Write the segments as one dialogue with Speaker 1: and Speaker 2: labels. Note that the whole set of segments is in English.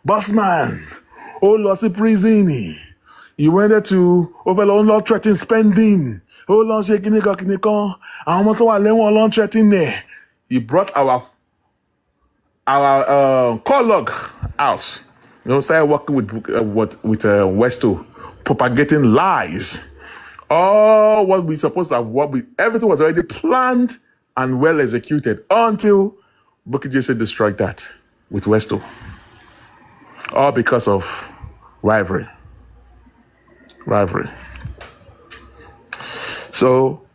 Speaker 1: boss man, oh, lossy prison. You wanted to overload law threatening spending. Oh, long shaking it, I'm not long threatening there. He brought our call log out. Started working with Westo, propagating lies. All what we supposed to have, everything was already planned and well executed until Bukky Jesse destroyed that with Westo. All because of rivalry. So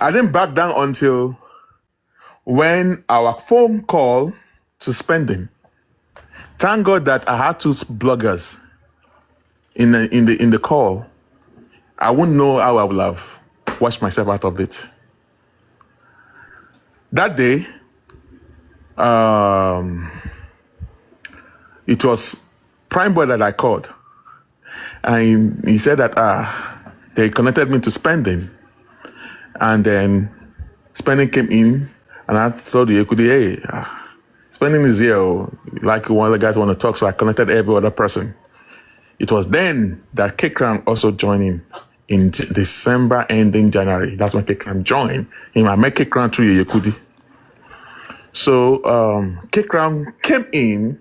Speaker 1: I didn't back down until when our phone call to spending. Thank God that I had two bloggers in the call. I wouldn't know how I would have washed myself out of it. That day, it was Prime Boy that I called. And he said that they connected me to spending. And then spending came in and I told the Ekudi, hey, spending is here. Like one of the guys want to talk, so I connected every other person. It was then that Kekram also joined in December ending January. That's when Kekram joined. I met Kekram through Yekudi. So Kekram came in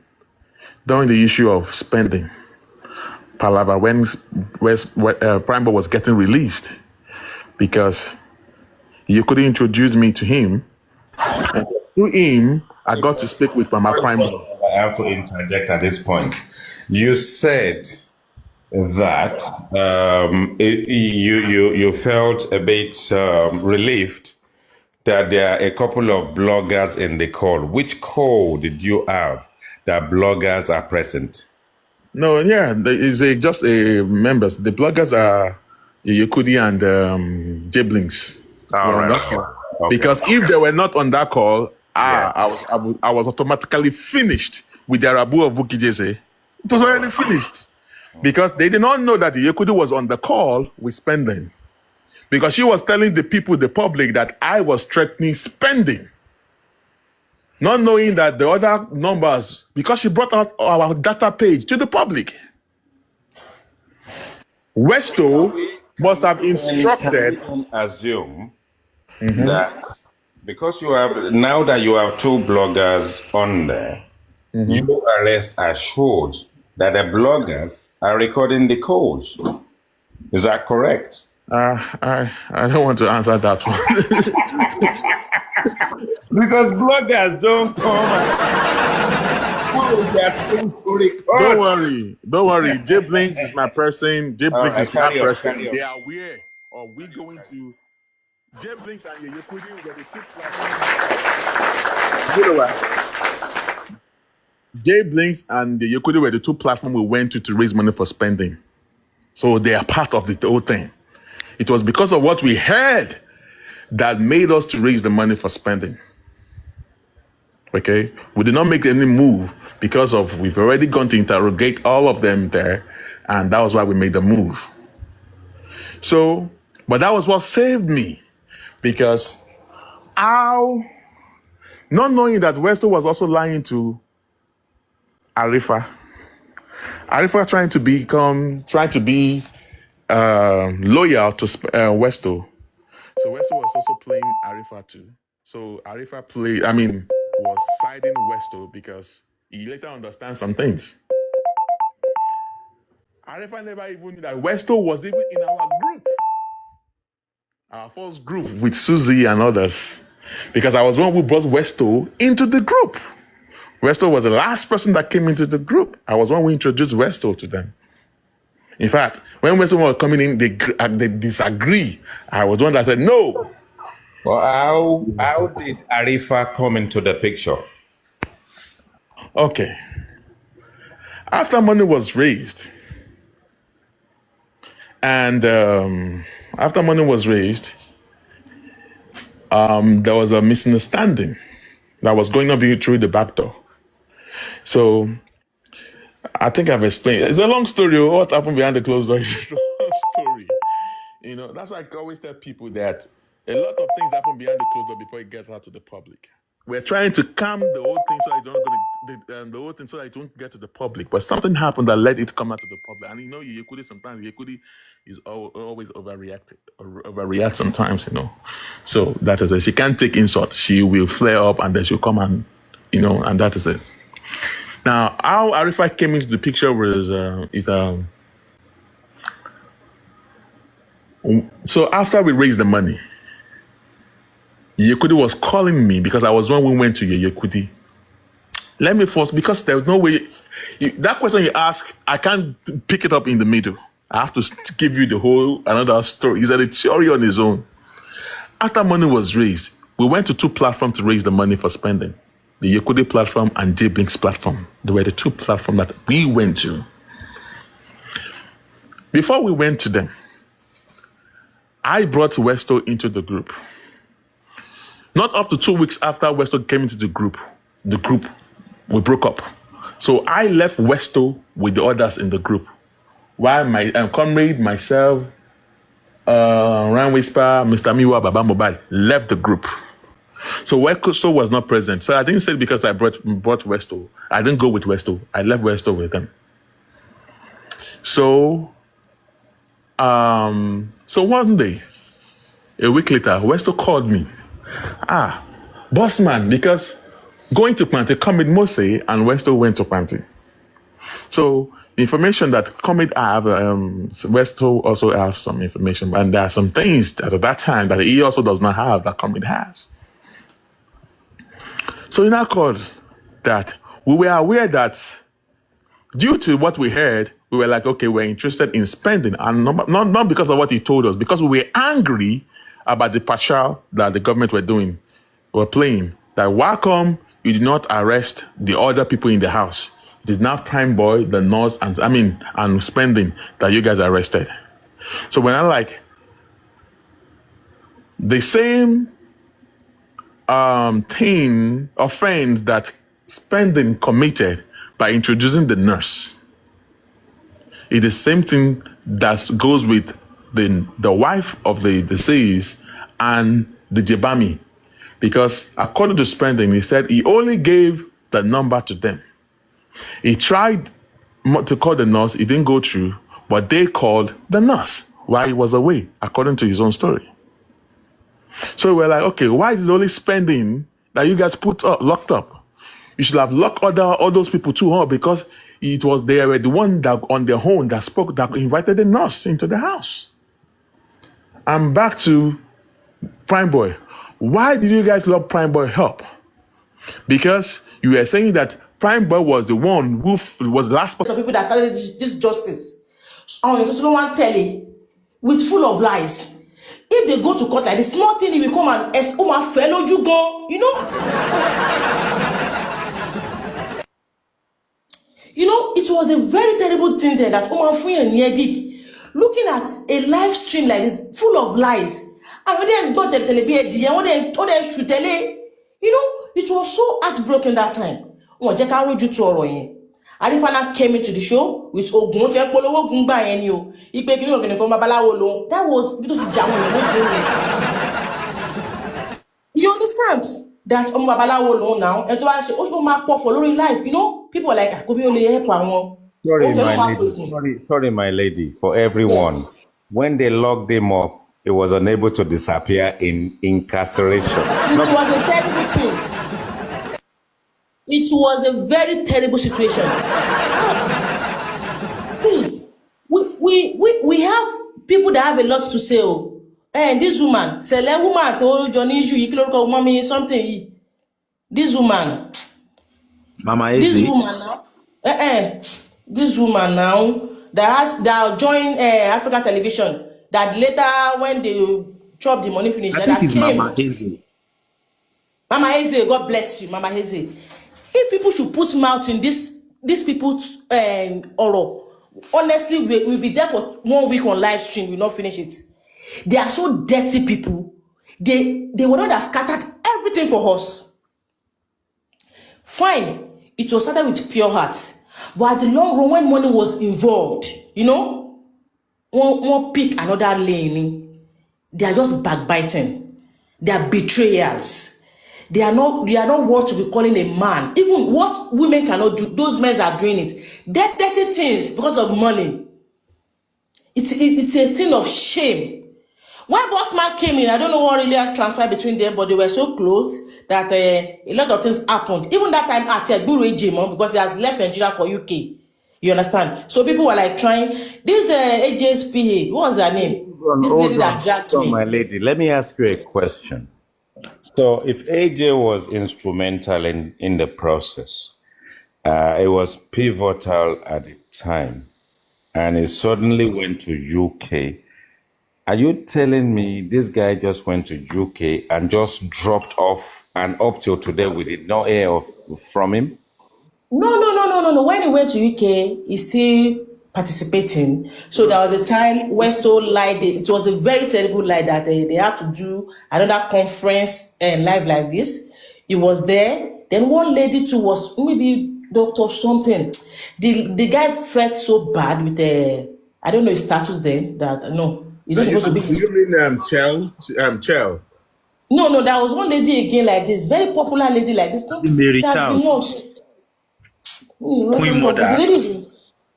Speaker 1: during the issue of spending. Palava when Prime Boy was getting released because Yekudi introduced me to him. And through him, I got to speak with Mama Prime Boy.
Speaker 2: I have to interject at this point. You said that you felt a bit relieved that there are a couple of bloggers in the call. Which call did you have that bloggers are present?
Speaker 1: No, yeah, it's just members. The bloggers are Yekudi and J Blinks.
Speaker 2: All right.
Speaker 1: Okay. Because if they were not on that call, I was automatically finished with the Arabu of Bukky Jesse. It was already finished. Because they did not know that Yekudi was on the call with spending. Because she was telling the people, the public, that I was threatening spending. Not knowing that the other numbers, because she brought out our data page to the public. Westo must have instructed.
Speaker 2: Assume that because now that you have two bloggers on there, you are rest assured that the bloggers are recording the calls. Is that correct?
Speaker 1: I don't want to answer that
Speaker 2: one. Because bloggers don't come their things to record.
Speaker 1: Don't worry. J Blinks is my person. J Blinks is my person. They are aware of we going to J Blinks and Yekudi were the two platforms. You know what? J Blinks and the Yekudi were the two platforms we went to raise money for spending. So they are part of the whole thing. It was because of what we heard that made us to raise the money for spending. Okay? We did not make any move because of we've already gone to interrogate all of them there, and that was why we made the move. So, but that was what saved me, because not knowing that Westo was also lying to Arifa trying to be loyal to Westo. So Westo was also playing Arifa too. So Arifa was siding Westo because he later understands some things. Arifa never even knew that Westo was even in our group. Our first group with Susie and others. Because I was one who brought Westo into the group. Westo was the last person that came into the group. I was one who introduced Westo to them. In fact, when Westo was coming in, they disagree. I was one that said no.
Speaker 2: Well, how did Arifa come into the picture?
Speaker 1: Okay. After money was raised, and there was a misunderstanding that was going on through the back door. So I think I've explained. It's a long story. What happened behind the closed door is a long story. That's why I always tell people that a lot of things happen behind the closed door before it gets out to the public. We're trying to calm the whole thing so that the whole thing so that it won't get to the public. But something happened that led it to come out to the public. And Yekudi sometimes Yekudi is always overreact sometimes. So that is it. She can't take insult. She will flare up and then she'll come and and that is it. Now, how Arifa came into the picture so after we raised the money, Yekudi was calling me because I was when we went to Yekudi. Let me first, because there's no way, that question you ask, I can't pick it up in the middle. I have to give you the whole, another story. He's a theory on his own. After money was raised, we went to 2 platforms to raise the money for spending. The Yekudi platform and J-Blink's platform. They were the 2 platforms that we went to. Before we went to them, I brought Westo into the group. Not up to 2 weeks after Westo came into the group, we broke up. So I left Westo with the others in the group. While my comrade, myself, Ran Whisper, Mr. Miwa, Baba Mohbad left the group. So Westo was not present. So I didn't say it because I brought Westo. I didn't go with Westo. I left Westo with them. So one day, a week later, Westo called me. Boss man, because going to Planty, Comrade Mose and Westo went to Planty. So the information that Comrade have, Westo also have some information, and there are some things at that time that he also does not have that Comrade has. So he now called that we were aware that due to what we heard, we were like, okay, we're interested in spending, and not because of what he told us, because we were angry about the partial that the government were playing. That why come you did not arrest the other people in the house? It is now Prime Boy, the nurse, and spending that you guys arrested. So when I like the same offense that spending committed by introducing the nurse, it's the same thing that goes with the wife of the deceased and the Jebami. Because according to spending, he said he only gave the number to them. He tried to call the nurse, it didn't go through, but they called the nurse while he was away, according to his own story. So we're like, okay, why is it only spending that you guys locked up? You should have locked all those people too, huh? Because they were the one that on their own that invited the nurse into the house. I'm back to Prime Boy. Why did you guys lock Prime Boy up? Because you were saying that Prime Boy was the one who was the last person.
Speaker 3: People that started this justice on the one telly with full of lies. If they go to court like this, small thing, they will come and ask, "Oh my fellow, you go," it was a very terrible thing there that Omar Fuyi and Yedi looking at a live stream like this, full of lies. And when they got the television, when they shoot tele, it was so heartbroken that time. Arifana came into the show with Ogun. That was you understand that Babalawo now and following life, people are like
Speaker 2: Sorry, my lady, for everyone. When they locked him up, he was unable to disappear in incarceration.
Speaker 3: It was a terrible thing. It was a very terrible situation. We have people that have a lot to say. And this woman, told Johnny mommy something. This woman,
Speaker 4: Mama Eze.
Speaker 3: This woman now that joined African television. That later when they chop the money finish,
Speaker 4: I think it's Mama Eze.
Speaker 3: Mama Eze, God bless you, Mama Eze. If people should put mouth in this people's oral, honestly, we'll be there for 1 week on live stream. We'll not finish it. They are so dirty people. They were not that scattered everything for us. Fine, it was started with pure heart, but at the long run, when money was involved, one pick another lane. They are just backbiting. They are betrayers. They are not what to be calling a man. Even what women cannot do, those men are doing it. Dirty things because of money. It's a thing of shame. When boss man came in, I don't know what really transpired between them, but they were so close that a lot of things happened. Even that time at Guru Ejimon, because he has left Nigeria for UK. You understand? So people were like trying. This AJ's PA, what was her name? This lady that dragged me.
Speaker 2: My lady, let me ask you a question. So if AJ was instrumental in the process, it was pivotal at the time, and it suddenly went to UK. Are you telling me this guy just went to UK and just dropped off, and up till today we did not hear from him?
Speaker 3: No. When he went to UK, he's still participating. So there was a time Westo lied. It was a very terrible lie that they have to do another conference live like this. He was there. Then one lady too was maybe doctor something. The guy felt so bad with I don't know his status then that no. He's not supposed to be.
Speaker 1: You mean Chell?
Speaker 3: No, there was one lady again like this, very popular lady like this. No,
Speaker 4: Mary
Speaker 3: that's
Speaker 4: Town.
Speaker 3: Queen
Speaker 4: Mother.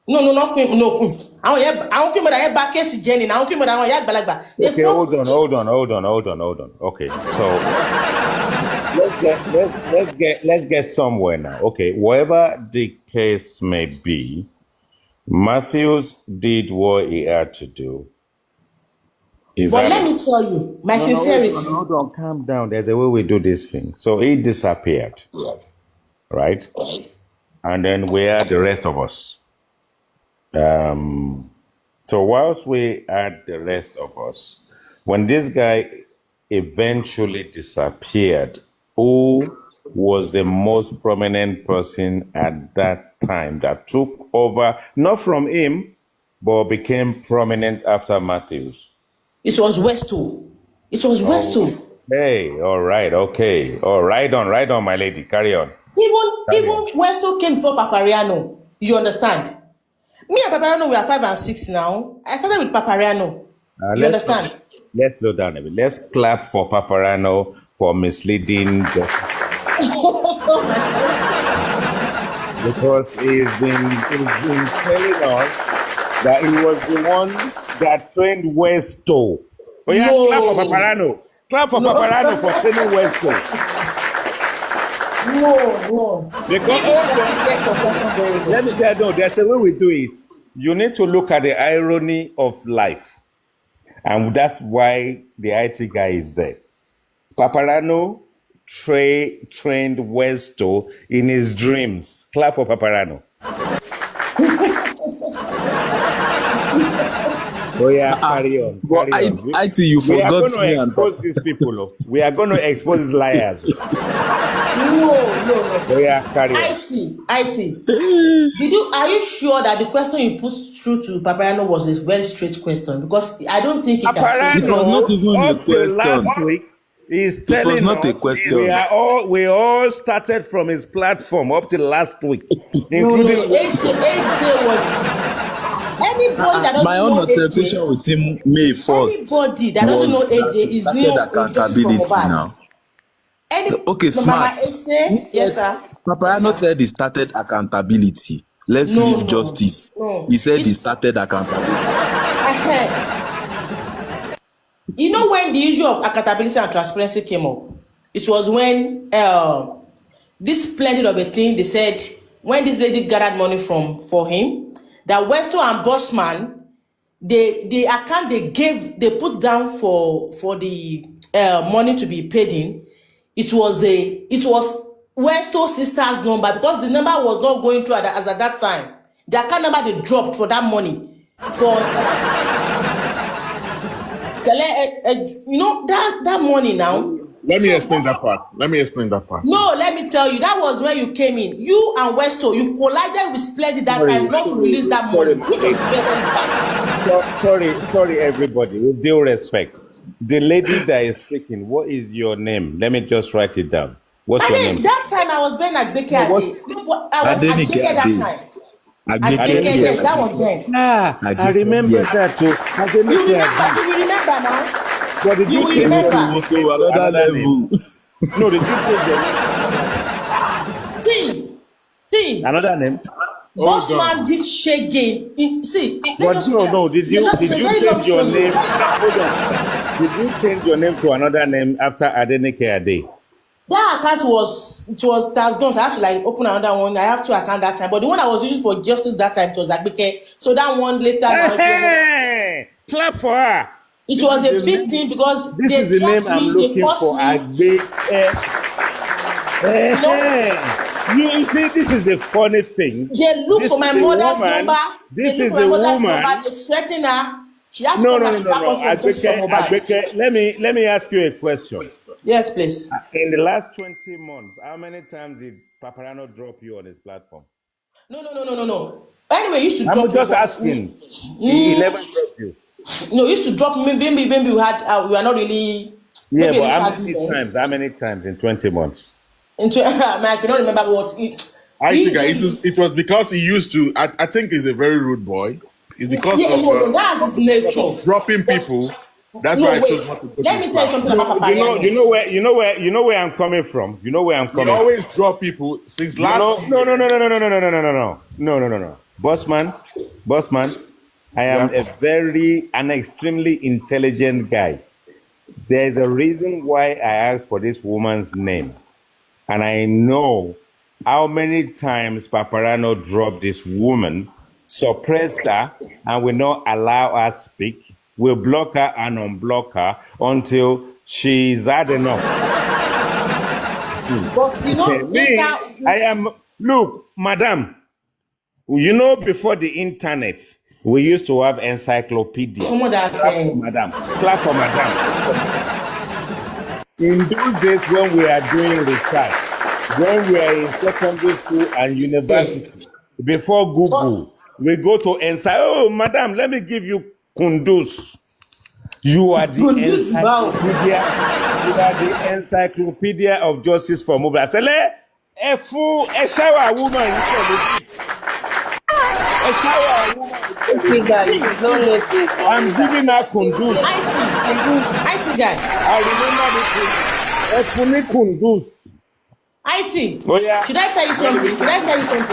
Speaker 3: No, not Queen. No, I don't Queen Mother. I back case Jenny. I don't Queen Mother. I balagba.
Speaker 2: Okay, hold on. Okay, so let's get somewhere now. Okay, whatever the case may be, Matthews did what he had to do.
Speaker 3: But let me tell you, my sincerity.
Speaker 2: Hold on, calm down. There's a way we do this thing. So he disappeared, right? And then we are the rest of us. So whilst we had the rest of us, when this guy eventually disappeared, who was the most prominent person at that time that took over, not from him, but became prominent after Matthews?
Speaker 3: It was Westo.
Speaker 2: Hey, all right, okay. Right on, my lady. Carry on.
Speaker 3: Even Westo came before Papariano. You understand? Me and Papariano, we are 5 and 6 now. I started with Papariano. You understand?
Speaker 2: Let's slow down a bit. Let's clap for Papariano for misleading because he's been telling us that he was the one that trained Westo. Oh yeah,
Speaker 3: No.
Speaker 2: clap for Paparano. Clap for Paparano for training Westo.
Speaker 3: No.
Speaker 2: Because let me tell you, there's a way we do it. You need to look at the irony of life. And that's why the IT guy is there. Paparano trained Westo in his dreams. Clap for Paparano. Oh yeah, carry on.
Speaker 4: But I think you forgot me and
Speaker 2: expose these people. We are going to expose these liars.
Speaker 3: No.
Speaker 2: Oh yeah, carry on.
Speaker 3: IT. Are you sure that the question you put through to Papariano was a very straight question? Because I don't think it can say
Speaker 4: It was not even a question.
Speaker 2: Last week, he's telling
Speaker 4: it was not
Speaker 2: us
Speaker 4: a question.
Speaker 2: we all started from his platform up till last week.
Speaker 3: No. AJ was. Anybody that doesn't
Speaker 4: My own
Speaker 3: know
Speaker 4: interpretation
Speaker 3: AJ,
Speaker 4: with him May 1st.
Speaker 3: anybody that doesn't know AJ is new
Speaker 4: accountability now. Okay, smart.
Speaker 3: Yes, sir.
Speaker 4: Papariano said he started accountability. Let's leave justice.
Speaker 3: No.
Speaker 4: He said he started accountability.
Speaker 3: You know when the issue of accountability and transparency came up? It was when this splendid of a thing, they said, when this lady gathered money for him, that Westo and Bossman, the account they put down for the money to be paid in, it was Westo sister's number, because the number was not going through as at that time. The account number they dropped for that money for you know that money now.
Speaker 1: Let me explain that part.
Speaker 3: No, let me tell you, that was when you came in. You and Westo, you collided with Splendid that time not to release that money, which was very bad.
Speaker 2: Sorry, everybody. With due respect, the lady that is speaking, what is your name? Let me just write it down. What's your name?
Speaker 3: That time I was going at Deke. I was at Deke that time. Yes, that was then.
Speaker 2: I remember that too.
Speaker 3: You remember now?
Speaker 2: What did
Speaker 3: You
Speaker 2: you say?
Speaker 3: remember?
Speaker 4: Another level.
Speaker 5: No, did you change your
Speaker 3: See,
Speaker 5: another name?
Speaker 3: boss man did shaggy. See, let's
Speaker 5: But
Speaker 3: just put that.
Speaker 5: did
Speaker 3: It's a
Speaker 5: you
Speaker 3: very long
Speaker 5: change your
Speaker 3: story.
Speaker 5: name? Hold on. Did you change your name to another name after Adenike Ade?
Speaker 3: That account was gone. So I have to like open another one. I have two accounts that time, but the one I was using for justice that time it was like okay. So that one later now
Speaker 5: Hey, clap for her.
Speaker 3: it
Speaker 5: This
Speaker 3: was
Speaker 5: is
Speaker 3: a
Speaker 5: the
Speaker 3: big
Speaker 5: name.
Speaker 3: thing because
Speaker 5: This is
Speaker 3: they
Speaker 5: the name
Speaker 3: tracked
Speaker 5: I'm
Speaker 3: me, they
Speaker 5: looking
Speaker 3: cursed
Speaker 5: for.
Speaker 3: me. You know,
Speaker 5: You see, this is a funny thing.
Speaker 3: they look
Speaker 5: This
Speaker 3: for my
Speaker 5: is a
Speaker 3: mother's
Speaker 5: woman.
Speaker 3: number.
Speaker 5: This
Speaker 3: They look
Speaker 5: is
Speaker 3: for my
Speaker 5: a
Speaker 3: mother's
Speaker 5: woman.
Speaker 3: number. They threaten her. She has to
Speaker 5: No,
Speaker 3: come
Speaker 5: no,
Speaker 3: back.
Speaker 5: no,
Speaker 3: She
Speaker 5: no,
Speaker 3: can't
Speaker 5: no.
Speaker 3: come for justice for Mohbad.
Speaker 5: Let me ask you a question.
Speaker 3: Yes, please.
Speaker 5: In the last 20 months, how many times did Paparano drop you on his platform?
Speaker 3: No. Anyway, he used to drop
Speaker 5: I'm
Speaker 3: me,
Speaker 5: just
Speaker 3: but
Speaker 5: asking. He never dropped you.
Speaker 3: no, he used to drop me. Maybe we had we are not really
Speaker 5: Yeah,
Speaker 3: maybe a
Speaker 5: but
Speaker 3: little
Speaker 5: how many
Speaker 3: arguments.
Speaker 5: times? How many times in 20 months?
Speaker 3: Into I cannot remember what
Speaker 1: I think
Speaker 3: he
Speaker 1: it was because he used to. I think he's a very rude boy. It's because
Speaker 3: yeah, no, that's his nature.
Speaker 1: dropping
Speaker 3: But
Speaker 1: people. That's why I
Speaker 3: no,
Speaker 1: chose
Speaker 3: wait.
Speaker 1: not to go to
Speaker 3: Let
Speaker 1: his
Speaker 3: me tell you something
Speaker 1: platform.
Speaker 3: about Papariano.
Speaker 5: You know where I'm coming from. You know where I'm
Speaker 1: He
Speaker 5: coming from.
Speaker 1: always drop people since
Speaker 5: You know,
Speaker 1: last
Speaker 5: no,
Speaker 1: year.
Speaker 5: no. Bossman, I am
Speaker 1: Yeah.
Speaker 5: an extremely intelligent guy. There's a reason why I asked for this woman's name. And I know how many times Paparano dropped this woman, suppressed her, and will not allow her speak, will block her and unblock her until she's had enough.
Speaker 3: But you know,
Speaker 5: Look, madam, you know, before the internet, we used to have encyclopedia.
Speaker 3: someone that
Speaker 5: Clap for madam. In those days when we are doing research, when we are in secondary school and university, before Google, we go to oh, madam, let me give you Kunduz. You are the encyclopedia. You are the encyclopedia of justice for Mohbad. Sele, a fool, a shower woman. A shower woman. I'm giving her Kunduz.
Speaker 3: IT guy.
Speaker 5: I remember this thing. A funny Kunduz.
Speaker 3: IT.
Speaker 5: Oh yeah.
Speaker 3: Should I tell you something?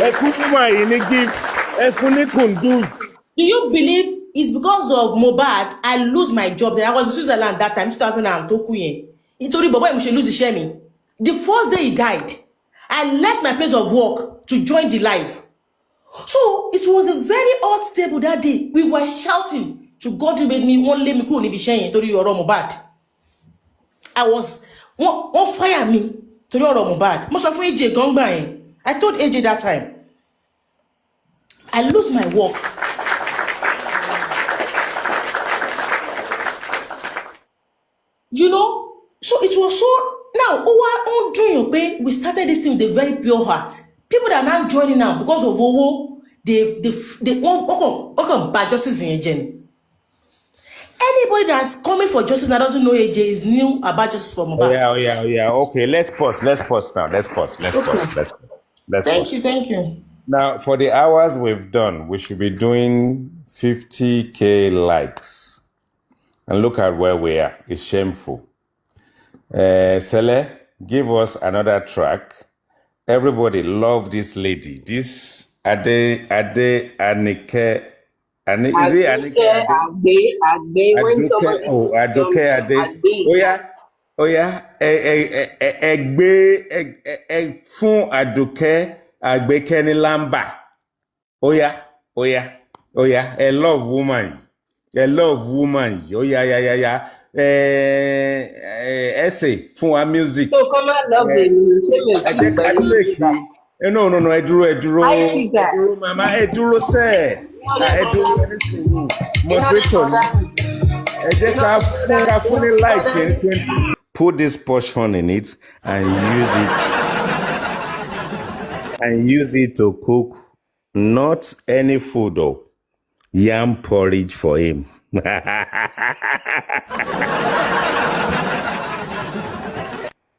Speaker 5: A fool woman in a gift. A funny Kunduz.
Speaker 3: Do you believe it's because of Mohbad I lose my job? Then I was in Switzerland that time, 2002. Itori Bobo Emushe lose share me. The first day he died, I left my place of work to join the live. So it was a very hot table that day. We were shouting to God who made me won't let me kúrò níbi iṣẹ́ yẹn torí ọ̀rọ̀ Mohbad. I was wọ́n fire me torí ọ̀rọ̀ Mohbad. Mo sọ fún AJ gan gbà yẹn. I told AJ that time. I lose my work. You know, so it was so now on doing your pay, we started this thing with a very pure heart. People that are now joining now because of Owo, they want bad justice in AJ. Anybody that's coming for justice that doesn't know AJ is new about justice for Mohbad.
Speaker 5: Oh yeah. Okay, let's pause now. Let's pause.
Speaker 3: Thank you.
Speaker 5: Now, for the hours we've done, we should be doing 50K likes. And look at where we are. It's shameful. Sele, give us another track. Everybody love this lady. This Ade Anike. Is it Anike? Adoke Ade. Oh yeah. Egbe fun Adoke Agbekeni Lamba. Oh yeah. A love woman. Oh yeah. Essay fún wa music.
Speaker 6: So come and love the music.
Speaker 5: No. Ẹ dúró mama. Ẹ dúró sẹ́. Ẹ dúró moderator ni. Ẹ jẹ́ ká fún ní like. Put this portion in it and use it to cook not any food though. Yam porridge for him.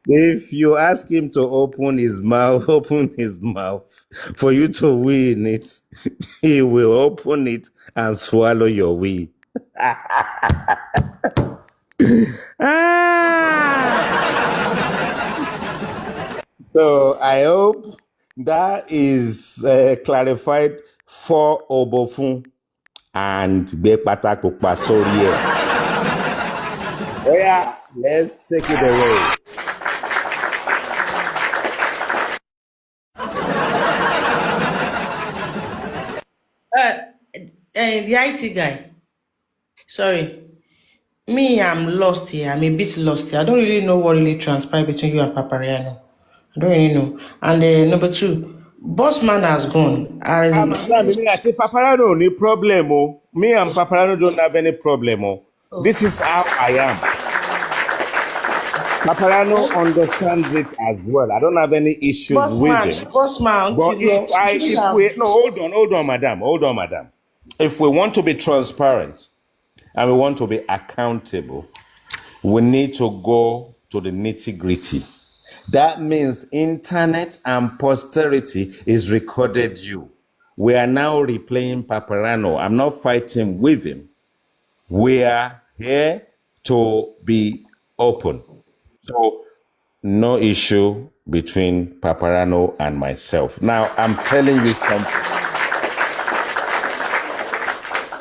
Speaker 5: If you ask him to open his mouth for you to win it, he will open it and swallow your wee. So I hope that is clarified for Obofun and Bepata Kupa Sorie. Oh yeah, let's take it away.
Speaker 3: The IT guy. Sorry. Me, I'm lost here. I'm a bit lost here. I don't really know what really transpired between you and Papariano. I don't really know. And number two, boss man has gone.
Speaker 5: I say Paparano, no problem. Oh. Me and Paparano don't have any problem. Oh. This is how I am. Paparano understands it as well. I don't have any issues with him.
Speaker 3: Boss man,
Speaker 5: But hold on, madam. If we want to be transparent and we want to be accountable, we need to go to the nitty-gritty. That means internet and posterity is recorded you. We are now replaying Paparano. I'm not fighting with him. We are here to be open. So no issue between Paparano and myself. Now, I'm telling you something.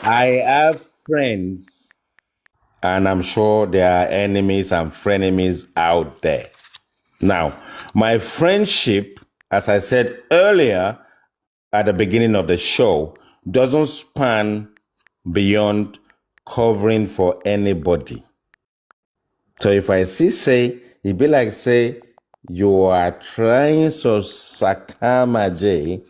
Speaker 5: I have friends, and I'm sure there are enemies and frenemies out there. Now, my friendship, as I said earlier at the beginning of the show, doesn't span beyond covering for anybody. So if I say, it be like say, you are trying to sakamaje,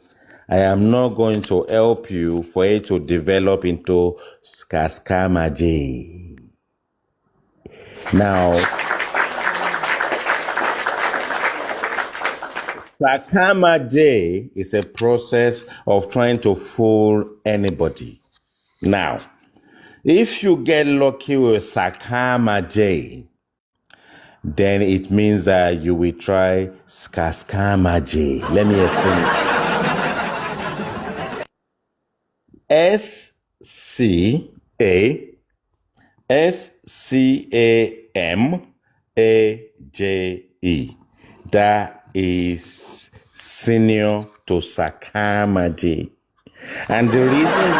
Speaker 5: I am not going to help you for it to develop into skaskamaje. Now, sakamaje is a process of trying to fool anybody. Now, if you get lucky with sakamaje, then it means that you will try skaskamaje. Let me explain it. SCAMAJE. That is senior to sakamaje. And the reason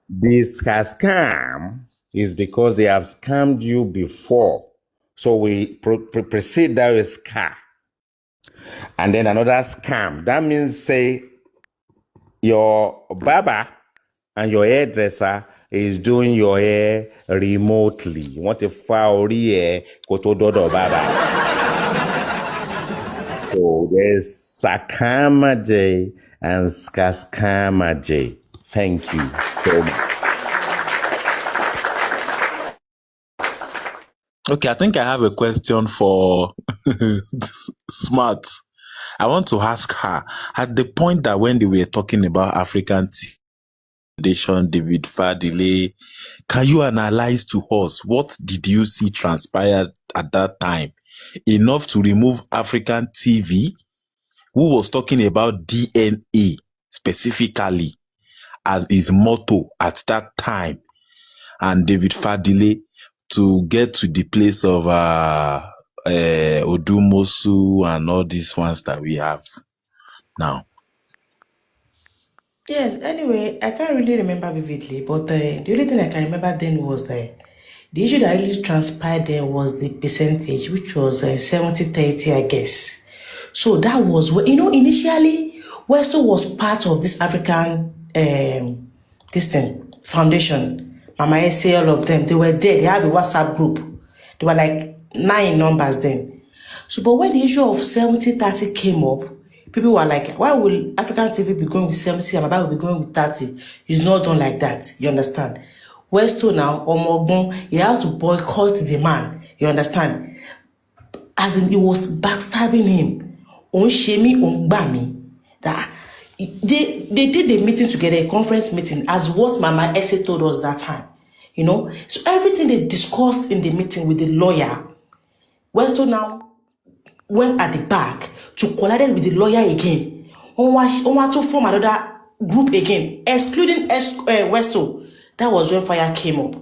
Speaker 5: this has scam is because they have scammed you before. So we precede that with scam. And then another scam. That means, say, your barber and your hairdresser is doing your hair remotely. You want a foul hair, go to Dodo Barber. So there's Sakamaje and Skaskamaje. Thank you so much.
Speaker 4: Okay, I think I have a question for Smart. I want to ask her, at the point that when they were talking about African Foundation, David Fadile, can you analyze to us what did you see transpired at that time? Enough to remove African TV, who was talking about DNA specifically as his motto at that time, and David Fadile to get to the place of Odumosu and all these ones that we have now.
Speaker 3: Yes, anyway, I can't really remember vividly, but the only thing I can remember then was the issue that really transpired then was the percentage, which was 70-30, I guess. So that was where, initially, Westo was part of this African, foundation. Mama Ese, all of them, they were there. They have a WhatsApp group. They were like 9 numbers then. So, but when the issue of 70-30 came up, people were like, why will African TV be going with 70 and Baba will be going with 30? It's not done like that. You understand? Westo now, Omogbon, he had to boycott the man. You understand? As in, he was backstabbing him. On Shemi, on Bami. That they did a meeting together, a conference meeting, as what Mama Ese told us that time. So everything they discussed in the meeting with the lawyer, Westo now went at the back to collide with the lawyer again. On want to form another group again, excluding Westo. That was when fire came up.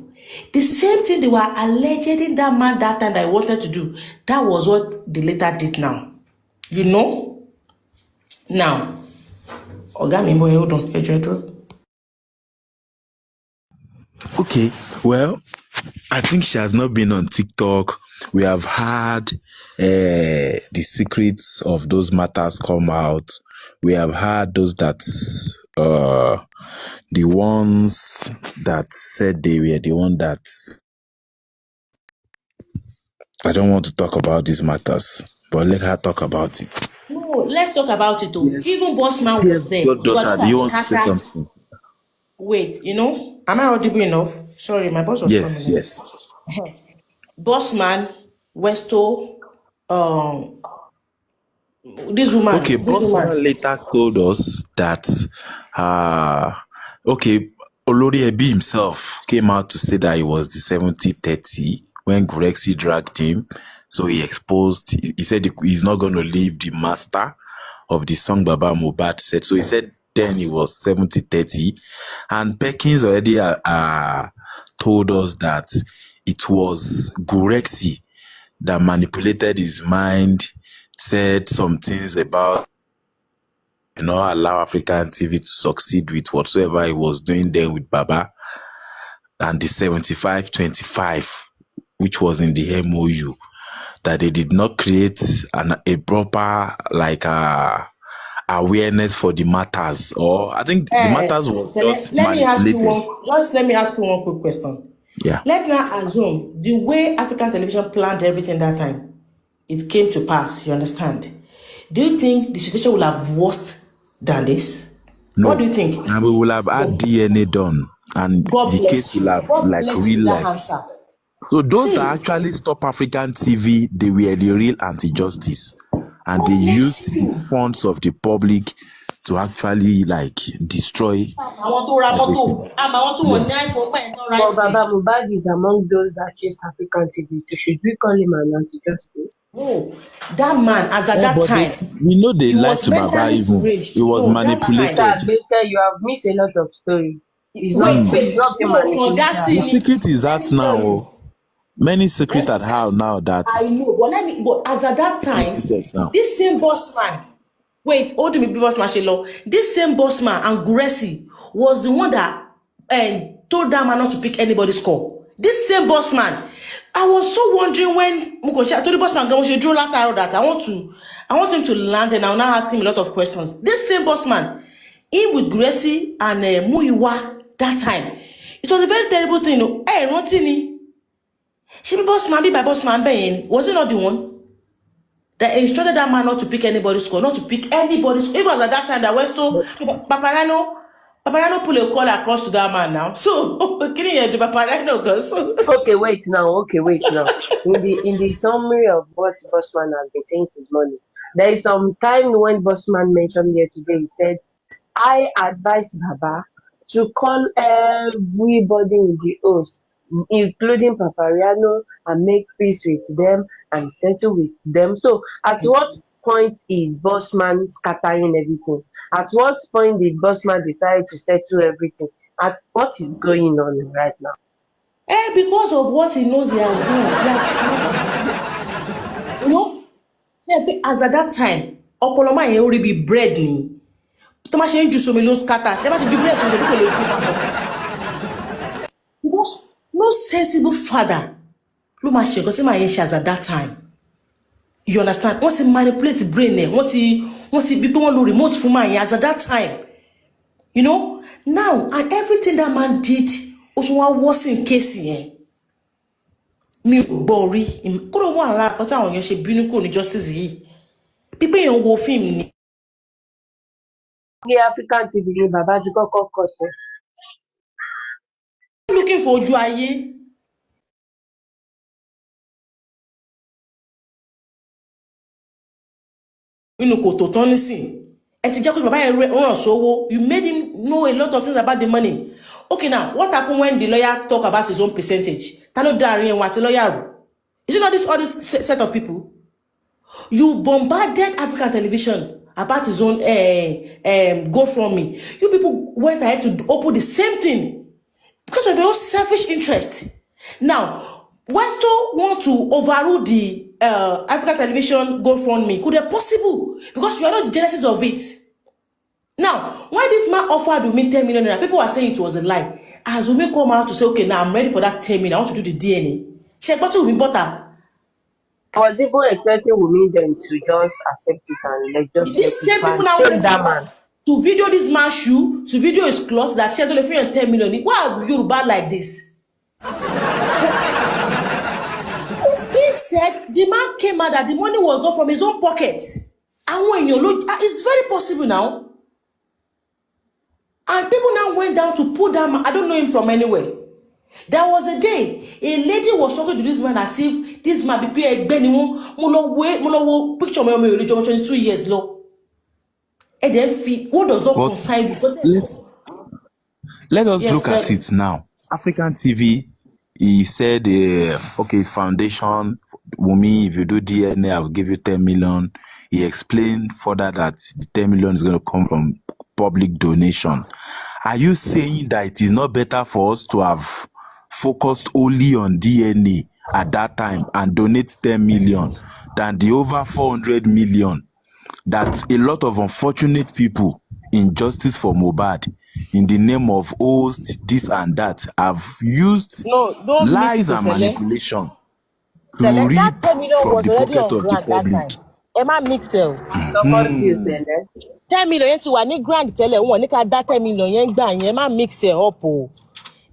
Speaker 3: The same thing they were alleging that man that time that I wanted to do, that was what they later did now. You know? Now, Oga mi boy, hold on.
Speaker 4: Okay, well, I think she has not been on TikTok. We have had the secrets of those matters come out. We have had those that the ones that said they were the one that I don't want to talk about these matters, but let her talk about it.
Speaker 3: No, let's talk about it though.
Speaker 4: Yes.
Speaker 3: Even Bossman
Speaker 4: Yes,
Speaker 3: was there.
Speaker 4: your
Speaker 3: It was
Speaker 4: daughter,
Speaker 3: not
Speaker 4: do you
Speaker 3: that
Speaker 4: want to say
Speaker 3: scatter.
Speaker 4: something?
Speaker 3: Wait, you know, am I audible enough? Sorry, my boss was
Speaker 4: Yes,
Speaker 3: coming in.
Speaker 4: yes.
Speaker 3: Bossman, Westo, this woman,
Speaker 4: Okay, Bossman later told us that, okay, Olori Ebi himself came out to say that it was the 70-30 when Grexy dragged him. So he exposed, he said he's not going to leave the master of the song Baba Mohbad said. So he said then it was 70-30. And Perkins already told us that it was Grexy that manipulated his mind, said some things about allow African TV to succeed with whatsoever he was doing there with Baba, and the 75-25, which was in the MOU, that they did not create a proper awareness for the matters, or I think the matters was
Speaker 3: so
Speaker 4: just
Speaker 3: let me ask you
Speaker 4: manipulated.
Speaker 3: let me ask you one quick question.
Speaker 4: Yeah.
Speaker 3: Let's now assume the way African television planned everything that time, it came to pass, you understand? Do you think the situation will have worse than this?
Speaker 4: No.
Speaker 3: What do you think?
Speaker 4: And we will have had DNA done, and
Speaker 3: God
Speaker 4: the case
Speaker 3: bless
Speaker 4: will
Speaker 3: you.
Speaker 4: have
Speaker 3: God
Speaker 4: like
Speaker 3: bless you
Speaker 4: real
Speaker 3: with that
Speaker 4: life.
Speaker 3: answer.
Speaker 4: So those
Speaker 3: See,
Speaker 4: that actually stop African TV, they were the real anti-justice, and
Speaker 3: God
Speaker 4: they
Speaker 3: bless
Speaker 4: used the
Speaker 3: you.
Speaker 4: funds of the public to actually destroy
Speaker 3: Àwọn tó ra
Speaker 4: everything.
Speaker 3: mọ́tò, àwọn tó wọ́n ní
Speaker 4: Yes.
Speaker 3: iPhone pẹ̀lú tó ra
Speaker 6: But
Speaker 3: iPhone.
Speaker 6: Baba Mohbad is among those that chased African TV. Should we call him an anti-justice?
Speaker 3: No, that man, as at that
Speaker 4: But
Speaker 3: time,
Speaker 4: we know they
Speaker 3: he
Speaker 4: lied
Speaker 3: was
Speaker 4: to Baba
Speaker 3: mentally
Speaker 4: even.
Speaker 3: deranged.
Speaker 4: It was
Speaker 3: No, that
Speaker 6: Sister
Speaker 3: time.
Speaker 4: manipulated.
Speaker 6: Baker, you have missed a lot of story. It's not
Speaker 3: Wait,
Speaker 6: it's not being
Speaker 3: no,
Speaker 6: manipulated.
Speaker 4: The
Speaker 3: Kondasi.
Speaker 4: secret is
Speaker 3: Let
Speaker 4: out
Speaker 3: me tell
Speaker 4: now.
Speaker 3: you.
Speaker 4: Many secret at how now that
Speaker 3: I know, but as at that time,
Speaker 4: now.
Speaker 3: this same boss man, wait, hold me, boss man, Shelo. This same boss man and Guresi was the one that told that man not to pick anybody's call. This same boss man, I was so wondering when I told the boss man, "She drew later that I want him to land, and I'll now ask him a lot of questions." This same boss man, him with Guresi and Muiwa that time, it was a very terrible thing. Hey, Rotini. She be boss man, be by boss man, was it not the one that instructed that man not to pick anybody's call, not to pick anybody's? It was at that time that Westo, Paparano pull a call across to that man now. So, can you hear the Paparano goes?
Speaker 6: Okay, wait now. In the summary of what Bossman has been saying since morning, there is some time when Bossman mentioned here today, he said, I advise Baba to call everybody in the host, including Papariano, and make peace with them and settle with them. So, at what point is Bossman scattering everything? At what point did Bossman decide to settle everything? At what is going on right now?
Speaker 3: Because of what he knows he has done. You know, as at that time, Opoloma yẹn already be bread ni. Tó máa ṣe ń ju somi ló ń scatter. Ṣé bá ti ju bread sómi kò lè ju papọ̀? Because no sensible father ló máa ṣe nǹkan tí màá yẹn ṣe as at that time. You understand? Wọ́n ti manipulate brain ẹ̀, wọ́n ti bí pé wọ́n lo remote fún màá yẹn as at that time. You know? Now, and everything that man did, ó tún wá worsen case yẹn. Mi ò gbọ́ rí. Kúrò wà lára kan tí àwọn èèyàn ṣe bínú kúrò ní justice yìí. Pípé èèyàn wo fíìmù ni.
Speaker 6: Ní African TV ni bàbá ti kọ́kọ́ kọ̀ sí.
Speaker 3: Looking for ojú ayé. Nínú kòtò tán nísìn. Ẹ ti jẹ́ kó bàbá yẹn ràn sówó. You made him know a lot of things about the money. Okay, now, what happened when the lawyer talk about his own percentage? Ta ló dá àárín ẹ̀wọ̀n àti lawyer rò? Is it not all this set of people? You bombarded African television about his own GoFundMe. You people went ahead to open the same thing because of your own selfish interest. Now, Westo want to overrule the African Television GoFundMe. Could it possible? Because you are not the genesis of it. Now, when this man offered me 10 million naira, people were saying it was a lie. As Wunmi come out to say, okay, now I'm ready for that 10 million, I want to do the DNA. She got to be butter.
Speaker 6: I was even expecting Wunmi them to just accept it and like just let
Speaker 3: These same
Speaker 6: it
Speaker 3: people
Speaker 6: pass.
Speaker 3: now
Speaker 6: Take
Speaker 3: want
Speaker 6: that man.
Speaker 3: to video this man's shoe, to video his clothes that she had only 10 million. Why are you bad like this? He said the man came out that the money was not from his own pocket. And when you look, it's very possible now. And people now went down to put that man. I don't know him from anywhere. There was a day a lady was talking to this man as if this man be pay mo picture me 22 years low. And then what does not
Speaker 4: But
Speaker 3: concern you?
Speaker 4: let us
Speaker 3: Yes,
Speaker 4: look at it now. African TV, he said, okay, it's foundation. Wunmi, if you do DNA, I'll give you 10 million. He explained further that the 10 million is going to come from public donation. Are you saying that it is not better for us to have focused only on DNA at that time and donate 10 million than the over 400 million that a lot of unfortunate people in justice for Mohbad in the name of host, this and that, have used
Speaker 3: don't
Speaker 4: lies
Speaker 3: mix
Speaker 4: and
Speaker 3: it,
Speaker 4: manipulation to
Speaker 3: Select that
Speaker 4: reap
Speaker 3: 10 million
Speaker 4: from
Speaker 3: was
Speaker 4: the
Speaker 3: already
Speaker 4: pocket
Speaker 3: on
Speaker 4: of the
Speaker 3: grant that
Speaker 4: public?
Speaker 3: time. Emma Mixel.
Speaker 6: Support you, Sele.
Speaker 3: 10 million yẹn ti wà ní grant tẹ́lẹ̀ wọn ní ká dá 10 million yẹn gbà yẹn má mix it up o.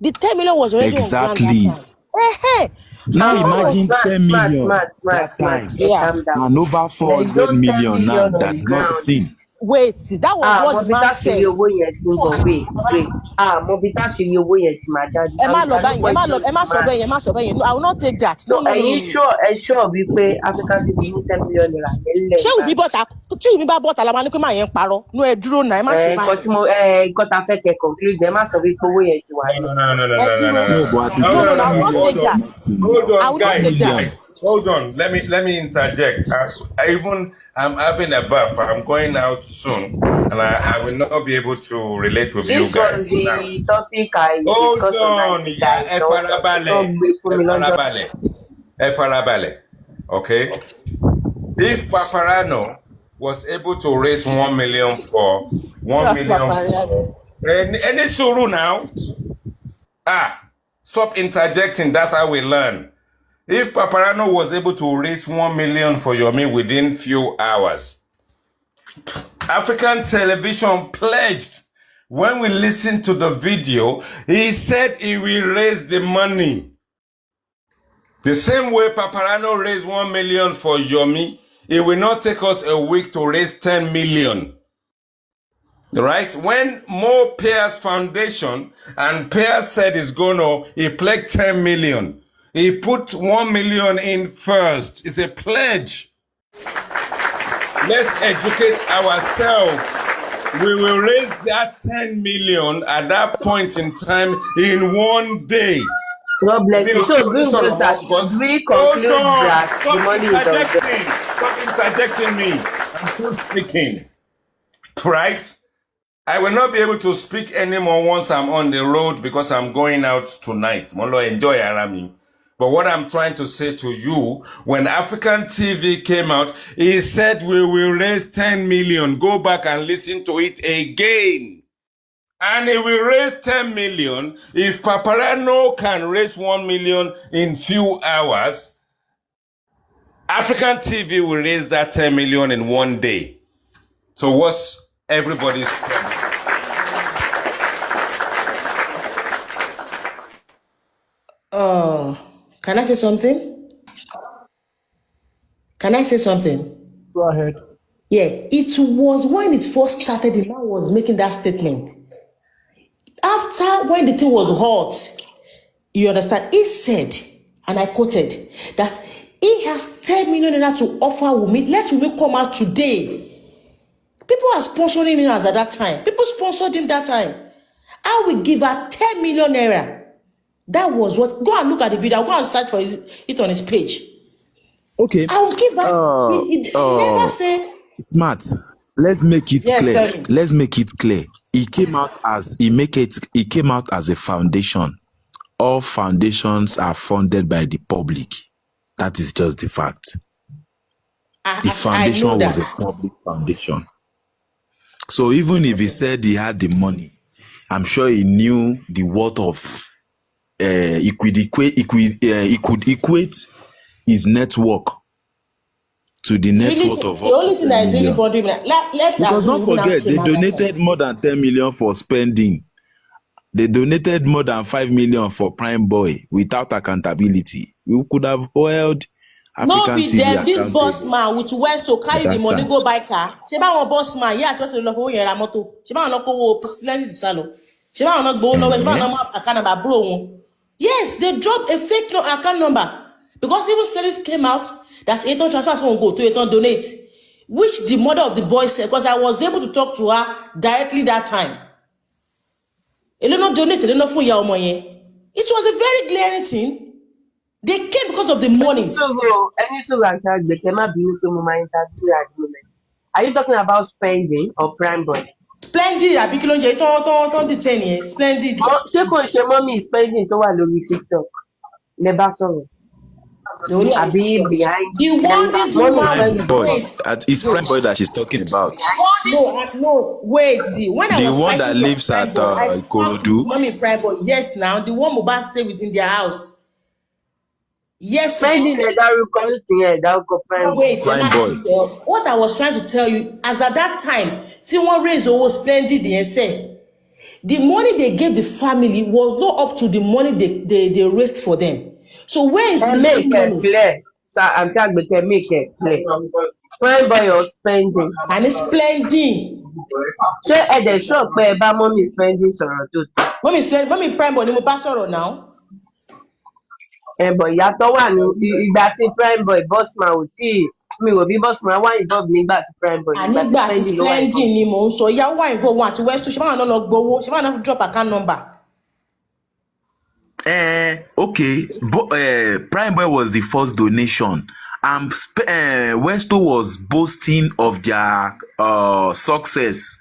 Speaker 3: The 10 million was already on grant that
Speaker 4: Exactly.
Speaker 3: time. Hey,
Speaker 4: Now
Speaker 3: the man was
Speaker 4: imagine 10 million
Speaker 6: Smart.
Speaker 4: that time
Speaker 6: Hey,
Speaker 3: yeah.
Speaker 6: calm down.
Speaker 4: and over
Speaker 6: There is no
Speaker 4: 400
Speaker 6: 10
Speaker 4: million now
Speaker 6: million
Speaker 4: that
Speaker 6: on ground.
Speaker 4: nothing.
Speaker 3: Wait, that was what the man
Speaker 6: Mobita
Speaker 3: said.
Speaker 6: ṣe owó yẹn ti ń bọ̀. Wait. Mobita ṣe owó yẹn ti máa jáde.
Speaker 3: Emma lọ báyìí, Emma sọ bẹ́ẹ̀ yẹn. No, I will not take that.
Speaker 6: So
Speaker 3: No.
Speaker 6: ẹ̀yin sure wípé African TV ní 10 million naira yẹn lẹ̀
Speaker 3: Ṣé Wunmi bọ́ta tí Wunmi bá bọ́ta la máa ní pé máa yẹn parọ́? No, ẹ dúró náà, ẹ má ṣe báyìí.
Speaker 6: nǹkan tá a fẹ́ kẹ́ conclude ẹ má sọ wípé owó yẹn ti wà ní.
Speaker 4: No, but
Speaker 3: No, I will not take that.
Speaker 2: Hold
Speaker 3: I
Speaker 2: on,
Speaker 3: will not take that.
Speaker 2: guys. Hold on. Let me interject. I'm having a bath. I'm going out soon, and I will not be able to relate with you
Speaker 6: This
Speaker 2: guys.
Speaker 6: was the topic I
Speaker 2: Hold
Speaker 6: discussed
Speaker 2: on,
Speaker 6: yeah,
Speaker 2: ẹ farabalẹ̀. Okay. If Paparano was able to raise 1 million for 1 million, any suru now? Stop interjecting. That's how we learn. If Paparano was able to raise 1 million for Yomi within few hours, African Television pledged. When we listened to the video, he said he will raise the money. The same way Paparano raised 1 million for Yomi, it will not take us a week to raise 10 million. Right? When Mo Pierce Foundation and Pierce said he pledged 10 million. He put 1 million in first. It's a pledge. Let's educate ourselves. We will raise that 10 million at that point in time in one day.
Speaker 6: God bless you. So, we conclude that the money is on there.
Speaker 2: Stop interjecting me. I'm still speaking. Right? I will not be able to speak anymore once I'm on the road because I'm going out tonight. Molo, enjoy Arami. But what I'm trying to say to you, when African TV came out, he said we will raise 10 million. Go back and listen to it again. And he will raise 10 million. If Paparano can raise 1 million in few hours, African TV will raise that 10 million in one day. So what's everybody's problem?
Speaker 3: Can I say something?
Speaker 7: Go ahead.
Speaker 3: Yeah, it was when it first started, the man was making that statement. After, when the thing was hot, you understand, he said, and I quoted, that he has 10 million naira to offer Wunmi. Let Wunmi come out today. People are sponsoring him as at that time. People sponsored him that time. I will give her 10 million naira. That was what. Go and look at the video. I'll go and search for it on his page.
Speaker 4: Okay.
Speaker 3: I will give her. He never said.
Speaker 4: Smart. Let's make it clear. Let's make it clear. He came out as a foundation all foundations are funded by the public. That is just the fact. His foundation
Speaker 3: I know
Speaker 4: was a
Speaker 3: that.
Speaker 4: public foundation. So even if he said he had the money, I'm sure he knew the worth of he could equate his network to the net
Speaker 3: Really,
Speaker 4: worth of
Speaker 3: the
Speaker 4: up to
Speaker 3: only thing
Speaker 4: 10
Speaker 3: that is really
Speaker 4: million.
Speaker 3: bothering me, let's
Speaker 4: Because
Speaker 3: assume
Speaker 4: don't
Speaker 3: even now
Speaker 4: forget, they
Speaker 3: came out that time.
Speaker 4: donated more than 10 million for spending. They donated more than 5 million for Prime Boy without accountability. We could have held
Speaker 3: No
Speaker 4: African
Speaker 3: be
Speaker 4: TV
Speaker 3: them, this boss
Speaker 4: accountable
Speaker 3: man with West to
Speaker 4: at
Speaker 3: carry the
Speaker 4: that
Speaker 3: money
Speaker 4: time.
Speaker 3: go buy car. Ṣé báwọn boss man, yeah, especially lọ fowó yẹn ra mọ́tò. Ṣé báwọn náà kówó plenty ti sá lọ. Ṣé báwọn náà gbowó lọ́wọ́ ẹ̀, ṣé báwọn náà mú account number bro wọn. Yes, they dropped a fake account number because even Splendid came out that Eton transfer someone go to Eton donate, which the mother of the boy said, because I was able to talk to her directly that time. Èló náà donate, èló náà fún ìyá ọmọ yẹn. It was a very glaring thing. They came because of the money.
Speaker 6: Are you talking about spending or Prime Boy?
Speaker 3: Splendid àbí kí ló ń jẹ tó ń detain yẹn Splendid.
Speaker 6: Ṣé kò ń ṣe mọ́mí spending tó wà lórí TikTok? Lẹ bá sọ̀rọ̀.
Speaker 3: The only
Speaker 6: Àbí behind
Speaker 3: the one this
Speaker 6: mommy
Speaker 3: woman
Speaker 6: spending.
Speaker 4: Boy,
Speaker 3: wait.
Speaker 4: it's Prime Boy that she's talking about.
Speaker 3: No, wait. See, when I
Speaker 4: The
Speaker 3: was
Speaker 4: one
Speaker 3: fighting
Speaker 4: that
Speaker 3: for
Speaker 4: lives
Speaker 3: Prime
Speaker 4: at
Speaker 3: Boy, I talked with
Speaker 4: Ikorodu.
Speaker 3: mommy Prime Boy. Yes, now the one Mohbad stay within their house. Yes.
Speaker 6: Spending ẹ̀ dárúkọ nísìnyí ẹ̀ dárúkọ Prime Boy.
Speaker 3: Wait,
Speaker 4: Prime Boy.
Speaker 3: what I was trying to tell you, as at that time, tí wọ́n raise owó Splendid yẹn sẹ́, the money they gave the family was not up to the money they raised for them. So where is the
Speaker 6: Make
Speaker 3: money?
Speaker 6: it clear. Sir, I'm trying to make it clear. Prime Boy or spending.
Speaker 3: And it's Splendid.
Speaker 6: Ṣé ẹ dẹ̀ sọ pé ẹ bá mọ́mí spending sọ̀rọ̀ tó tó?
Speaker 3: Mommy Prime Boy ni mo bá sọ̀rọ̀ now.
Speaker 6: Bọ̀ ìyàtọ̀ wà ní ìgbà tí Prime Boy Bossman ò tí mi ò bí Bossman wá involve nígbà tí Prime Boy
Speaker 3: Ànígbà tí Splendid ni mò ń sọ ìyàwó wà involve wọn àti West ṣe máa náà lọ gbowó ṣe máa náà drop account number.
Speaker 4: Okay, Prime Boy was the first donation. Westo was boasting of their success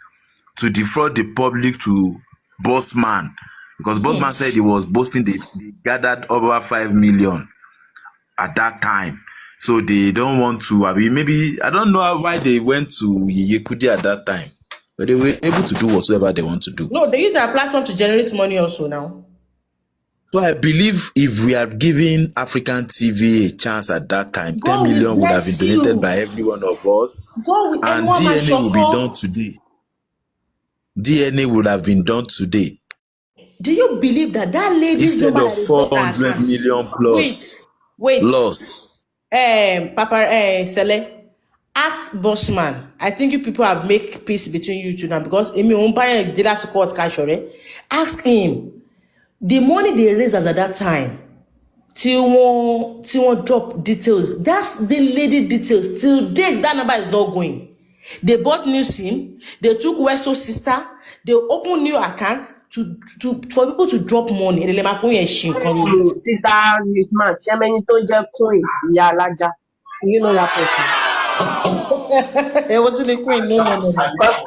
Speaker 4: to defraud the public to Bossman, because Bossman said he was boasting they gathered over 5 million at that time. So they don't want to, I mean, maybe, I don't know why they went to Yekudi at that time, but they were able to do whatever they want to do.
Speaker 3: No, they use their platform to generate money also now.
Speaker 4: So I believe if we have given African TV a chance at that time,
Speaker 3: God
Speaker 4: 10 million would have
Speaker 3: bless
Speaker 4: been donated
Speaker 3: you.
Speaker 4: by every one of us,
Speaker 3: God with
Speaker 4: and
Speaker 3: anyone man
Speaker 4: DNA will be
Speaker 3: shoko.
Speaker 4: done today. DNA would have been done today
Speaker 3: Do you believe that lady's
Speaker 4: instead
Speaker 3: number
Speaker 4: of 400 million plus
Speaker 3: wait.
Speaker 4: lost.
Speaker 3: Papa Sele, ask Bossman. I think you people have make peace between you two now because Emi Umbaye did that to court cash. Ask him. The money they raised as at that time, till one drop details. That's the lady details. Till date, that number is not going. They bought new SIM. They took Westo's sister. They opened new accounts for people to drop money.
Speaker 6: Sister Newsman, ṣé mẹ́ni tó jẹ́ Queen ìyá alájà? You know that person.
Speaker 3: What's the Queen? No.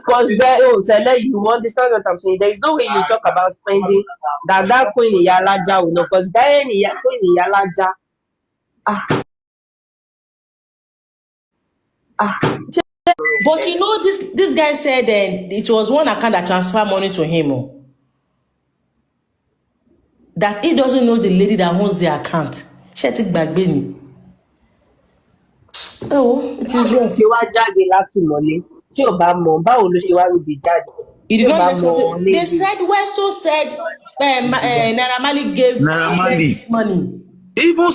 Speaker 6: Because there, you understand what I'm saying? There is no way you talk about spending that Queen ìyá alájà will know. Because there Queen ìyá alájà.
Speaker 3: But you know, this guy said it was one account that transferred money to him. That he doesn't know the lady that owns the account. Shetik Bagbeni. Oh, it is wrong.
Speaker 6: Ṣé wá jáde láti mọ̀lé? Tí ò bá mọ̀, báwo ló ṣe wá ríbi jáde?
Speaker 3: He did not let something. They said Westo said Naira Marley gave money.
Speaker 4: Even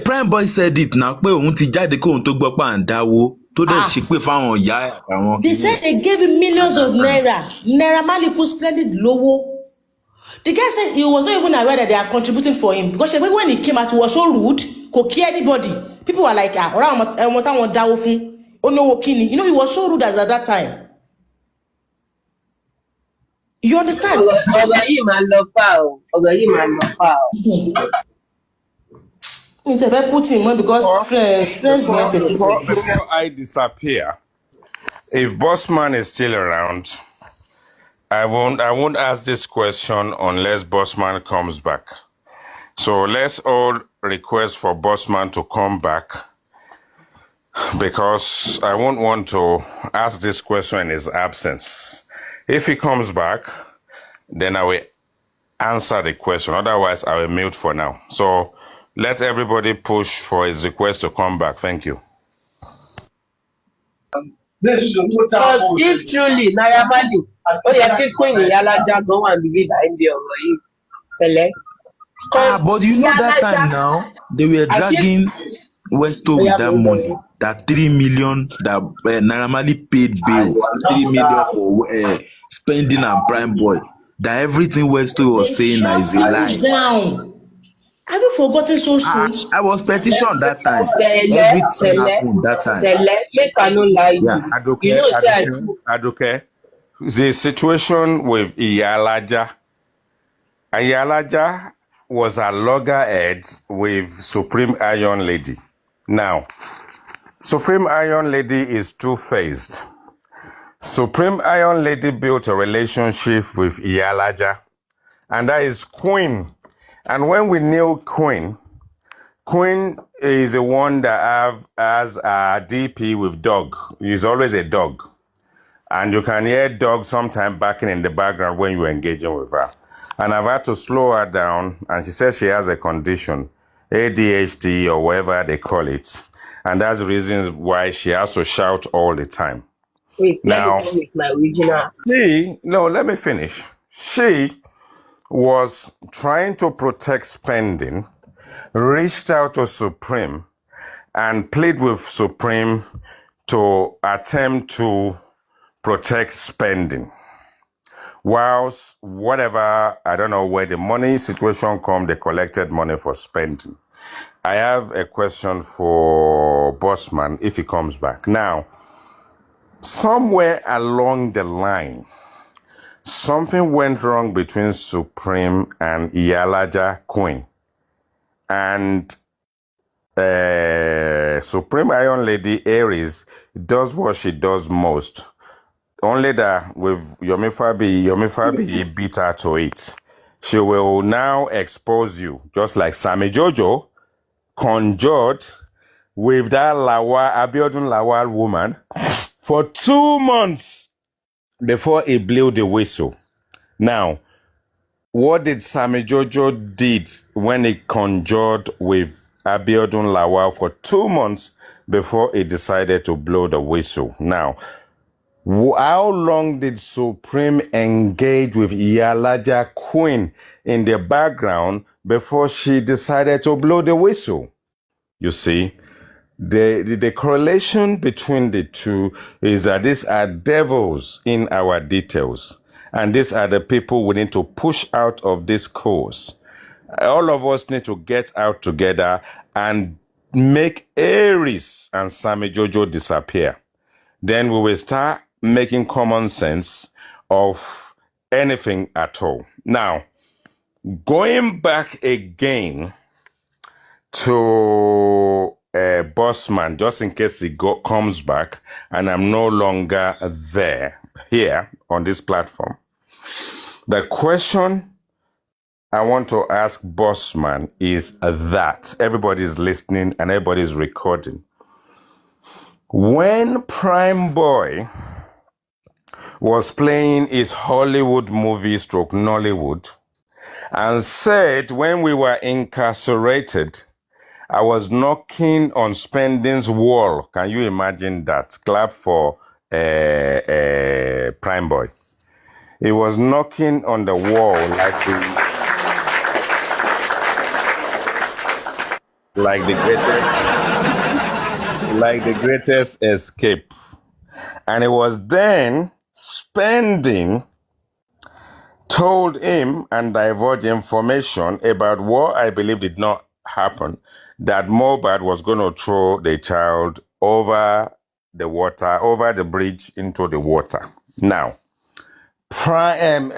Speaker 4: Prime Boy said it now. Pé òun ti jáde kóun tó gbọ́ pà ń dáwó tó dẹ̀ ṣe pé fáwọn ìyá àwọn.
Speaker 3: They said they gave him millions of naira. Naira Marley full Splendid lowo. The guy said he was not even aware that they are contributing for him because when he came out, he was so rude. Kò kí anybody. People were like, ọ̀rọ̀ àwọn táwọn dáwó fún olówó kíni. You know, he was so rude as at that time. You understand?
Speaker 6: Ọ̀gá yìí máa lọ fà o. Ọ̀gá yìí máa lọ fà o.
Speaker 3: It's a very put him because
Speaker 2: before I disappear, if Bossman is still around, I won't ask this question unless Bossman comes back. So let's all request for Bossman to come back, because I won't want to ask this question in his absence. If he comes back, then I will answer the question. Otherwise, I will mute for now. So let everybody push for his request to come back. Thank you.
Speaker 6: Because if truly Naira Marley, ó yẹ kí Queen Ìyálájà gan wà níbí báyìí bí ọ̀rọ̀ yìí ṣẹlẹ̀.
Speaker 4: But you know that time now, they were dragging Westo with that money, that 3 million that Naira Marley paid bail, 3 million for spending on Prime Boy. That everything Westo was saying is a lie.
Speaker 3: Down. Have you forgotten so soon?
Speaker 4: I was petitioned that time. Everything happened that time.
Speaker 6: Make I no lie you.
Speaker 4: Yeah,
Speaker 6: You know, say I too.
Speaker 2: Aduke, the situation with Iyalaja was a loggerheads with Supreme Iron Lady. Now, Supreme Iron Lady is two-faced. Supreme Iron Lady built a relationship with Iyalaja, and that is Queen. And when we knew Queen is the one that has a DP with dog. He's always a dog. And you can hear dog sometime barking in the background when you're engaging with her. And I've had to slow her down, and she says she has a condition, ADHD or whatever they call it. And that's the reason why she has to shout all the time.
Speaker 6: Wait,
Speaker 2: now,
Speaker 6: let me finish my original.
Speaker 2: Let me finish. She was trying to protect spending, reached out to Supreme and plead with Supreme to attempt to protect spending. Whilst whatever, I don't know where the money situation come, they collected money for spending. I have a question for Bossman if he comes back. Now, somewhere along the line, something went wrong between Supreme and Iyalaja Queen. And Supreme Iron Lady Aries does what she does most. Only that with Yomi Fabi beat her to it. She will now expose you, just like Sammy Jojo conjured with that Abiodun Lawal woman for 2 months before he blew the whistle. Now, what did Sammy Jojo did when he conjured with Abiodun Lawal for 2 months before he decided to blow the whistle? Now, how long did Supreme engage with Iyalaja Queen in the background before she decided to blow the whistle? You see, the correlation between the two is that these are devils in our details. And these are the people we need to push out of this course. All of us need to get out together and make Aries and Sammy Jojo disappear. Then we will start making common sense of anything at all. Now, going back again to Bossman, just in case he comes back and I'm no longer here on this platform. The question I want to ask Bossman is that everybody's listening and everybody's recording. When Prime Boy was playing his Hollywood movie stroke Nollywood and said when we were incarcerated, I was knocking on Spending's wall. Can you imagine that? Clap for Prime Boy. He was knocking on the wall like the greatest escape. And it was then Spending told him and divulged information about what I believe did not happen, that Mohbad was going to throw the child over the water, over the bridge into the water. Now, Bossman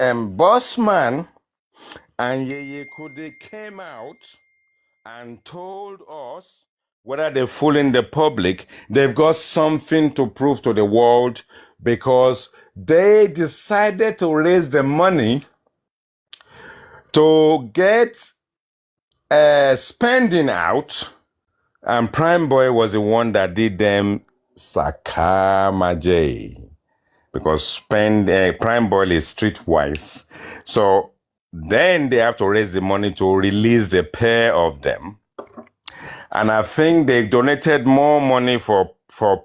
Speaker 2: and Yeye Kude came out and told us whether they're fooling the public, they've got something to prove to the world because they decided to raise the money to get spending out, and Prime Boy was the one that did them Sakamaje. Because Prime Boy is streetwise. So then they have to raise the money to release the pair of them. And I think they donated more money for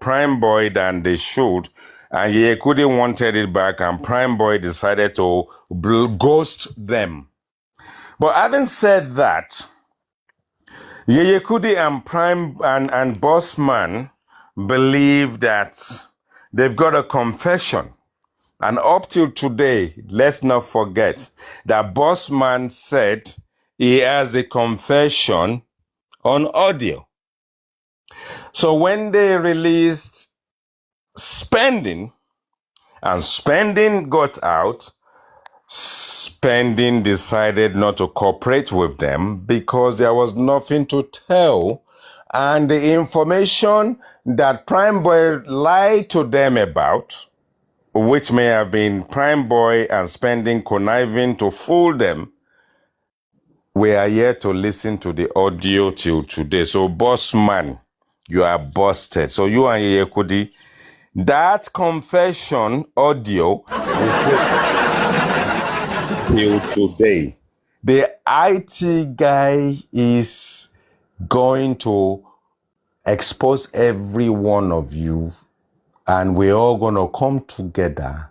Speaker 2: Prime Boy than they should. And Yekudi wanted it back, and Prime Boy decided to ghost them. But having said that, Yekudi and Prime and Bossman believe that they've got a confession. And up till today, let's not forget that Bossman said he has a confession on audio. So when they released Spending, and Spending got out, Spending decided not to cooperate with them because there was nothing to tell. And the information that Prime Boy lied to them about, which may have been Prime Boy and Spending conniving to fool them, we are here to listen to the audio till today. So, boss man, you are busted. So, you and Yekudi, that confession audio till today. The IT guy is going to expose every one of you, and we're all going to come together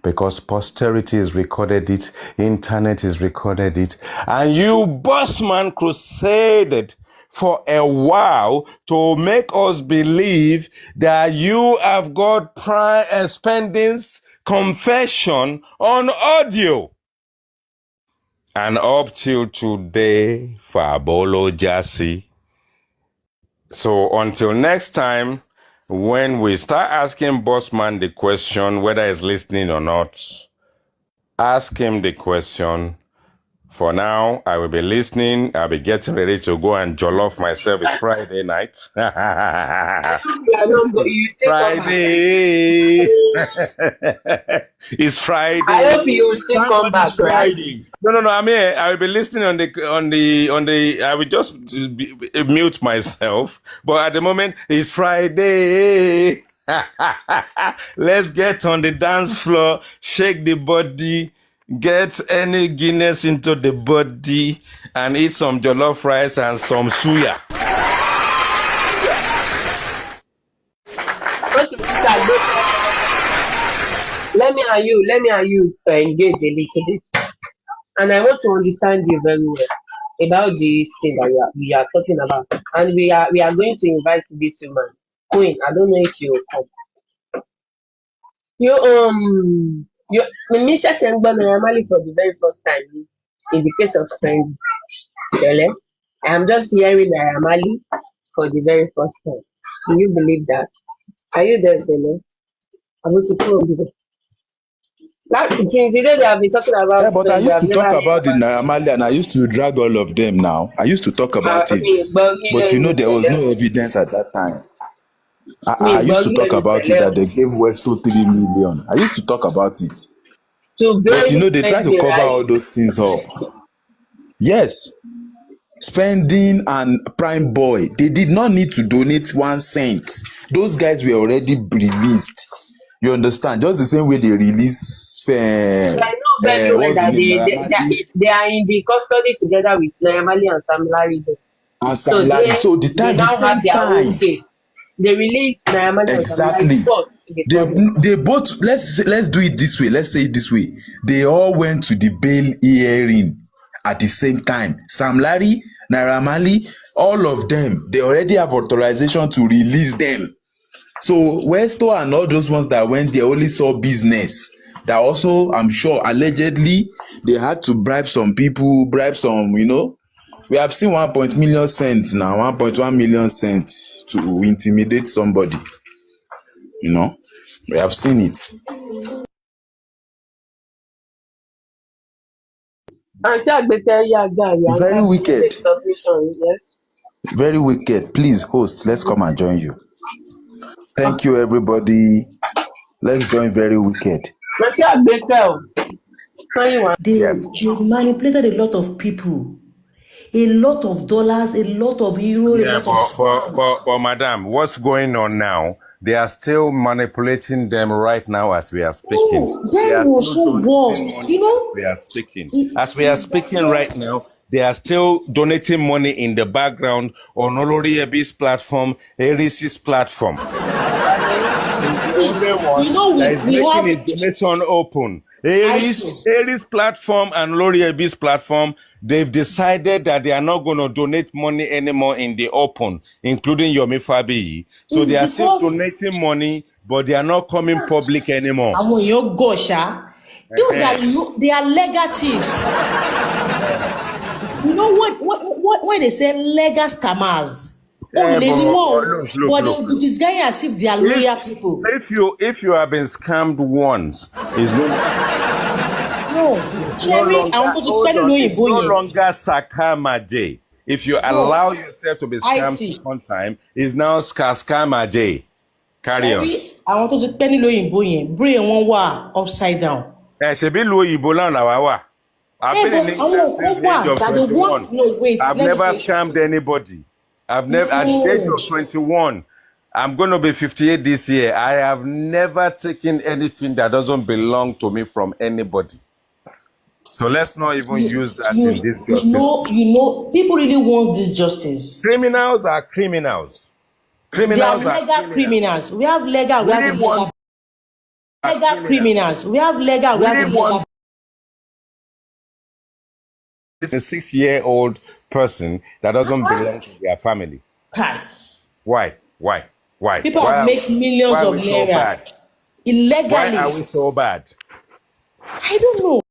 Speaker 2: because posterity is recorded it, internet is recorded it, and you bossman crusaded for a while to make us believe that you have got Spending's confession on audio. And up till today, Fabolo Jassy. So until next time, when we start asking Bossman the question, whether he's listening or not, ask him the question. For now, I will be listening. I'll be getting ready to go and jollof myself. It's Friday night.
Speaker 6: You still come back.
Speaker 2: Friday. It's Friday.
Speaker 6: I hope you will still come back, right?
Speaker 2: No. I'm here. I will be listening on the. I will just mute myself. But at the moment, it's Friday. Let's get on the dance floor, shake the body, get any Guinness into the body, and eat some jollof rice and some suya.
Speaker 6: Okay, let me and you engage a little bit. And I want to understand you very well about this thing that we are talking about. And we are going to invite this woman, Queen. I don't know if you will come. Misha Sengba normally for the very first time in the case of Spending. I am just hearing Naramali for the very first time. Do you believe that? Are you there, Sele? I'm going to come over. Since the day they have been talking about
Speaker 4: Yeah, but I
Speaker 6: Spending,
Speaker 4: used
Speaker 6: I've
Speaker 4: to
Speaker 6: never
Speaker 4: talk
Speaker 6: heard
Speaker 4: about the
Speaker 6: about
Speaker 4: Naramali and I used to drag all of them now. I used to talk about it.
Speaker 6: but
Speaker 4: But there was no evidence at that time. I used to talk about it that they gave Westo 3 million. I used to talk about it.
Speaker 6: to
Speaker 4: But
Speaker 6: blame
Speaker 4: they try to
Speaker 6: Spending,
Speaker 4: cover
Speaker 6: right?
Speaker 4: all those things up. Yes. Spending and Prime Boy, they did not need to donate 1 cent. Those guys were already released. You understand? Just the same way they release
Speaker 6: I know very well
Speaker 4: what's the
Speaker 6: that
Speaker 4: name? Naramali
Speaker 6: they are in the custody together with Naramali and Sam Larry.
Speaker 4: and
Speaker 6: So
Speaker 4: Sam Larry. So the
Speaker 6: now have
Speaker 4: same
Speaker 6: their own
Speaker 4: time.
Speaker 6: case. They released Naramali and Sam Larry
Speaker 4: Exactly.
Speaker 6: first to the public.
Speaker 4: They both, let's do it this way. Let's say it this way. They all went to the bail hearing at the same time. Sam Larry, Naira Marley, all of them, they already have authorization to release them. So Westo and all those ones that went there only saw business. That also, I'm sure, allegedly, they had to bribe some people, We have seen 1 million cents now, 1.1 million cents to intimidate somebody. We have seen it. Very wicked.
Speaker 6: Submission, yes.
Speaker 4: Very wicked. Please, host, let's come and join you. Thank you, everybody. Let's join Very Wicked.
Speaker 3: They
Speaker 2: Yes.
Speaker 3: manipulated a lot of people. a lot of dollars, a lot of euro, a
Speaker 2: Yeah,
Speaker 3: lot of
Speaker 2: but madam, what's going on now? They are still manipulating them right now as we are speaking.
Speaker 3: oh,
Speaker 2: They
Speaker 3: that
Speaker 2: are
Speaker 3: was
Speaker 2: still
Speaker 3: so
Speaker 2: donating
Speaker 3: worst,
Speaker 2: money
Speaker 3: you
Speaker 2: as
Speaker 3: know.
Speaker 2: we are speaking.
Speaker 3: It,
Speaker 2: As we are
Speaker 3: it that's
Speaker 2: speaking right
Speaker 3: not
Speaker 2: now, they are still donating money in the background on Olori Ebi's platform, Eris's platform. Is the only
Speaker 3: see,
Speaker 2: one
Speaker 3: you know,
Speaker 2: that is
Speaker 3: we
Speaker 2: making
Speaker 3: have
Speaker 2: his donation open.
Speaker 3: I
Speaker 2: Aries platform and Lori Ebi's platform, they've decided that they are not going to donate money anymore in the open, including Yomi Fabiyi. So
Speaker 3: it's
Speaker 2: they are still
Speaker 3: because
Speaker 2: donating money, but they are not coming public anymore.
Speaker 3: àwọn èèyàn gọ̀ṣà. Those are they are legal thieves. You know what they say legal scammers.
Speaker 2: Yeah,
Speaker 3: Olè ni wọ́n o,
Speaker 2: look,
Speaker 3: but they
Speaker 2: look,
Speaker 3: will be
Speaker 2: look.
Speaker 3: disguising as if they are
Speaker 2: If
Speaker 3: loyal people.
Speaker 2: if you have been scammed once, it's
Speaker 3: No,
Speaker 2: no
Speaker 3: Cherry, àwọn
Speaker 2: longer
Speaker 3: tó ti pẹ́
Speaker 2: hold
Speaker 3: nílùú
Speaker 2: on. It's
Speaker 3: òyìnbó
Speaker 2: no
Speaker 3: yẹn.
Speaker 2: longer Sakamaje. If you
Speaker 3: No,
Speaker 2: allow yourself to be
Speaker 3: I
Speaker 2: scammed
Speaker 3: see.
Speaker 2: second time, it's now Skamaje. Carry on.
Speaker 3: Cherry, àwọn tó ti pẹ́ nílùú òyìnbó yẹn, brain wọn wà upside down.
Speaker 2: Ṣebí ìlú òyìnbó lánàá wá wà. I've
Speaker 3: Hey,
Speaker 2: been in
Speaker 3: but
Speaker 2: England
Speaker 3: àwọn
Speaker 2: since
Speaker 3: kan
Speaker 2: the age
Speaker 3: wà
Speaker 2: of
Speaker 3: that they
Speaker 2: 21.
Speaker 3: want, no wait,
Speaker 2: I've
Speaker 3: let me
Speaker 2: never
Speaker 3: say
Speaker 2: scammed
Speaker 3: something.
Speaker 2: anybody. At the age
Speaker 3: No.
Speaker 2: of 21, I'm going to be 58 this year. I have never taken anything that doesn't belong to me from anybody. So let's not even use that in this justice.
Speaker 3: People really want this justice.
Speaker 2: Criminals are criminals.
Speaker 3: They are
Speaker 2: Criminals are
Speaker 3: legal criminals. We have legal, we have
Speaker 2: We
Speaker 3: illegal.
Speaker 2: want
Speaker 3: Legal criminals. We have legal, we have
Speaker 2: We
Speaker 3: illegal.
Speaker 2: want a 6-year-old person that doesn't belong to their family.
Speaker 3: Kai.
Speaker 2: Why?
Speaker 3: People
Speaker 2: Why
Speaker 3: have made millions
Speaker 2: why are
Speaker 3: of
Speaker 2: we so
Speaker 3: naira
Speaker 2: bad? Why are we
Speaker 3: illegally.
Speaker 2: so bad?
Speaker 3: I don't know.